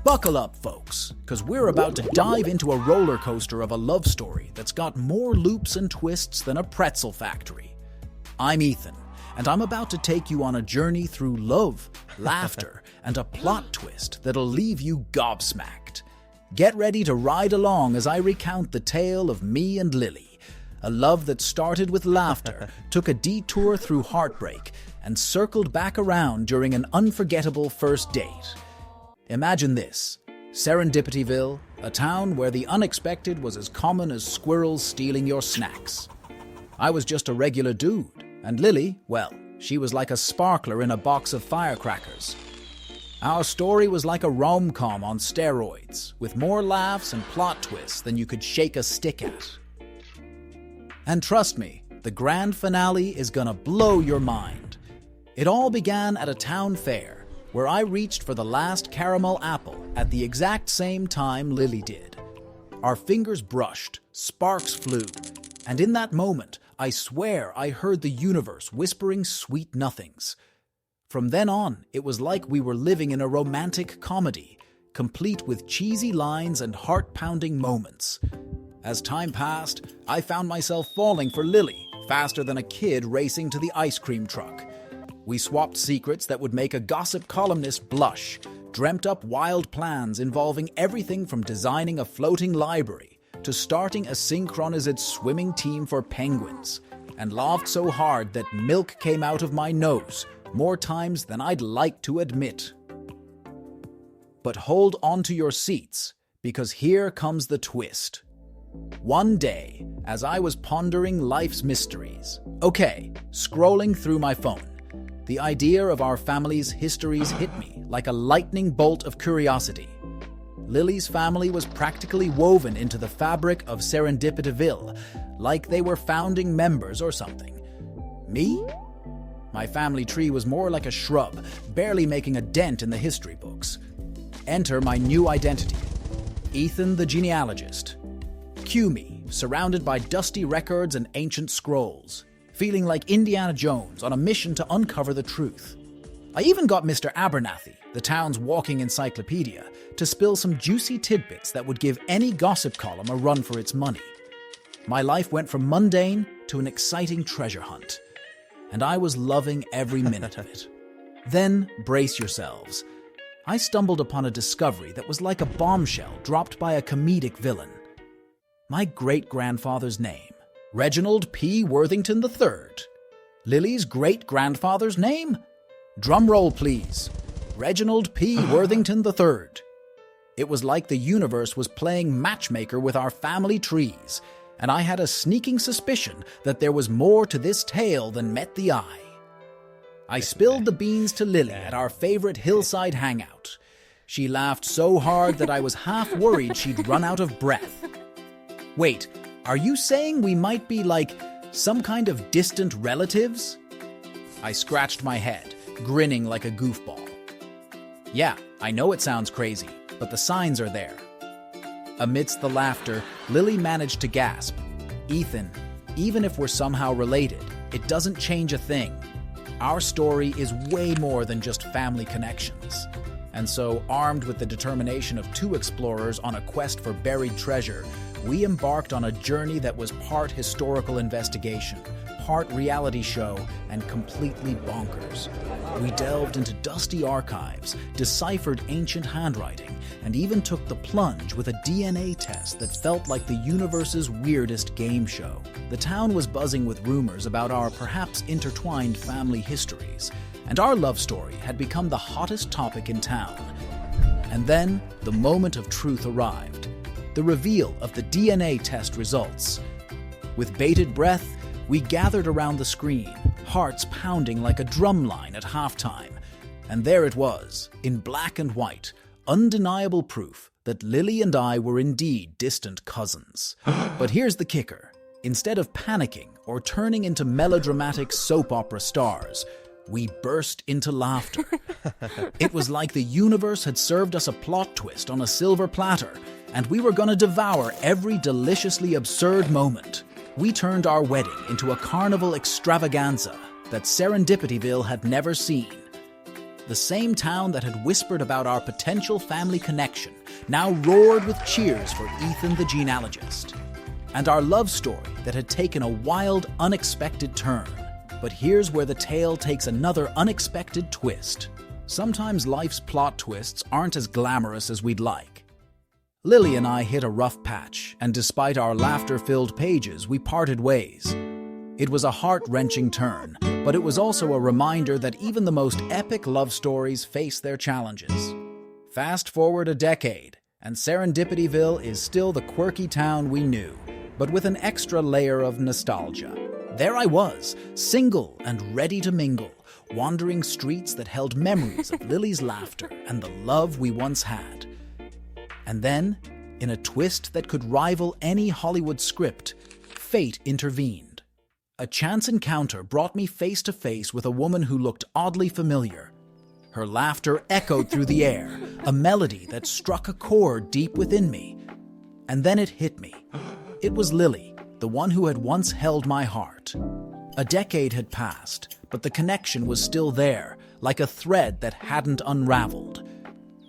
Buckle up, folks, because we're about to dive into a roller coaster of a love story that's got more loops and twists than a pretzel factory. I'm Ethan, and I'm about to take you on a journey through love, laughter, and a plot twist that'll leave you gobsmacked. Get ready to ride along as I recount the tale of me and Lily, a love that started with laughter, took a detour through heartbreak, and circled back around during an unforgettable first date. Imagine this: Serendipityville, a town where the unexpected was as common as squirrels stealing your snacks. I was just a regular dude, and Lily, well, she was like a sparkler in a box of firecrackers. Our story was like a rom-com on steroids, with more laughs and plot twists than you could shake a stick at. And trust me, the grand finale is gonna blow your mind. It all began at a town fair, where I reached for the last caramel apple at the exact same time Lily did. Our fingers brushed, sparks flew, and in that moment, I swear I heard the universe whispering sweet nothings. From then on, it was like we were living in a romantic comedy, complete with cheesy lines and heart-pounding moments. As time passed, I found myself falling for Lily faster than a kid racing to the ice cream truck. We swapped secrets that would make a gossip columnist blush, dreamt up wild plans involving everything from designing a floating library to starting a synchronized swimming team for penguins, and laughed so hard that milk came out of my nose more times than I'd like to admit. But hold on to your seats, because here comes the twist. One day, as I was pondering life's mysteries, scrolling through my phone, the idea of our family's histories hit me like a lightning bolt of curiosity. Lily's family was practically woven into the fabric of Serendipityville, like they were founding members or something. Me? My family tree was more like a shrub, barely making a dent in the history books. Enter my new identity: Ethan the genealogist. Cue me, surrounded by dusty records and ancient scrolls, feeling like Indiana Jones on a mission to uncover the truth. I even got Mr. Abernathy, the town's walking encyclopedia, to spill some juicy tidbits that would give any gossip column a run for its money. My life went from mundane to an exciting treasure hunt, and I was loving every minute of it. Then, brace yourselves. I stumbled upon a discovery that was like a bombshell dropped by a comedic villain. My great-grandfather's name: Reginald P. Worthington III. Lily's great-grandfather's name? Drum roll, please. Reginald P. Worthington III. It was like the universe was playing matchmaker with our family trees, and I had a sneaking suspicion that there was more to this tale than met the eye. I spilled the beans to Lily at our favorite hillside hangout. She laughed so hard that I was half worried she'd run out of breath. Wait, are you saying we might be like some kind of distant relatives? I scratched my head, grinning like a goofball. Yeah, I know it sounds crazy, but the signs are there. Amidst the laughter, Lily managed to gasp, "Ethan, even if we're somehow related, it doesn't change a thing. Our story is way more than just family connections." And so, armed with the determination of two explorers on a quest for buried treasure, we embarked on a journey that was part historical investigation, part reality show, and completely bonkers. We delved into dusty archives, deciphered ancient handwriting, and even took the plunge with a DNA test that felt like the universe's weirdest game show. The town was buzzing with rumors about our perhaps intertwined family histories, and our love story had become the hottest topic in town. And then, the moment of truth arrived. The reveal of the DNA test results. With bated breath, we gathered around the screen, hearts pounding like a drumline at halftime. And there it was, in black and white, undeniable proof that Lily and I were indeed distant cousins. But here's the kicker. Instead of panicking or turning into melodramatic soap opera stars, we burst into laughter. It was like the universe had served us a plot twist on a silver platter, and we were gonna devour every deliciously absurd moment. We turned our wedding into a carnival extravaganza that Serendipityville had never seen. the same town that had whispered about our potential family connection, now roared with cheers for Ethan the genealogist. And our love story that had taken a wild, unexpected turn. But here's where the tale takes another unexpected twist. Sometimes life's plot twists aren't as glamorous as we'd like. Lily and I hit a rough patch, and despite our laughter-filled pages, we parted ways. It was a heart-wrenching turn, but it was also a reminder that even the most epic love stories face their challenges. Fast forward a decade, and Serendipityville is still the quirky town we knew, but with an extra layer of nostalgia. There I was, single and ready to mingle, wandering streets that held memories of Lily's laughter and the love we once had. And then, in a twist that could rival any Hollywood script, fate intervened. A chance encounter brought me face to face with a woman who looked oddly familiar. Her laughter echoed through the air, a melody that struck a chord deep within me. And then it hit me. It was Lily, the one who had once held my heart. A decade had passed, but the connection was still there, like a thread that hadn't unraveled.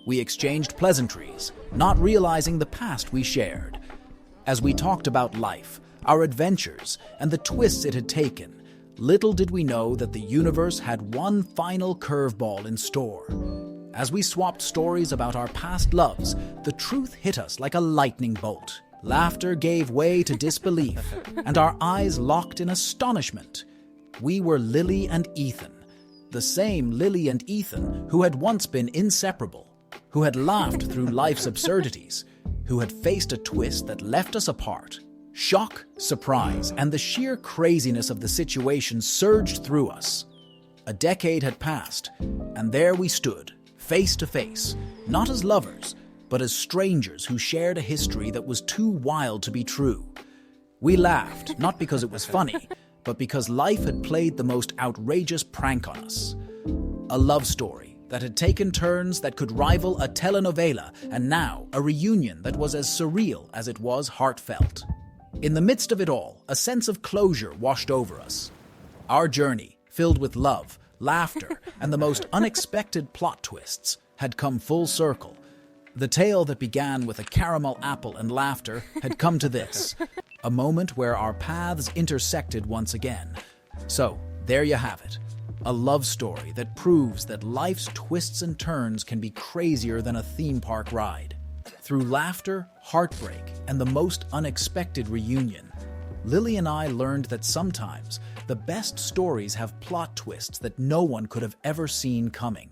We exchanged pleasantries, not realizing the past we shared. As we talked about life, our adventures, and the twists it had taken, little did we know that the universe had one final curveball in store. As we swapped stories about our past loves, the truth hit us like a lightning bolt. Laughter gave way to disbelief, and our eyes locked in astonishment. We were Lily and Ethan, the same Lily and Ethan who had once been inseparable, who had laughed through life's absurdities, who had faced a twist that left us apart. Shock, surprise, and the sheer craziness of the situation surged through us. A decade had passed, and there we stood, face to face, not as lovers, but as strangers who shared a history that was too wild to be true. We laughed, not because it was funny, but because life had played the most outrageous prank on us. A love story that had taken turns that could rival a telenovela, and now a reunion that was as surreal as it was heartfelt. In the midst of it all, a sense of closure washed over us. Our journey, filled with love, laughter, and the most unexpected plot twists, had come full circle. The tale that began with a caramel apple and laughter had come to this, a moment where our paths intersected once again. So, there you have it, a love story that proves that life's twists and turns can be crazier than a theme park ride. Through laughter, heartbreak, and the most unexpected reunion, Lily and I learned that sometimes the best stories have plot twists that no one could have ever seen coming.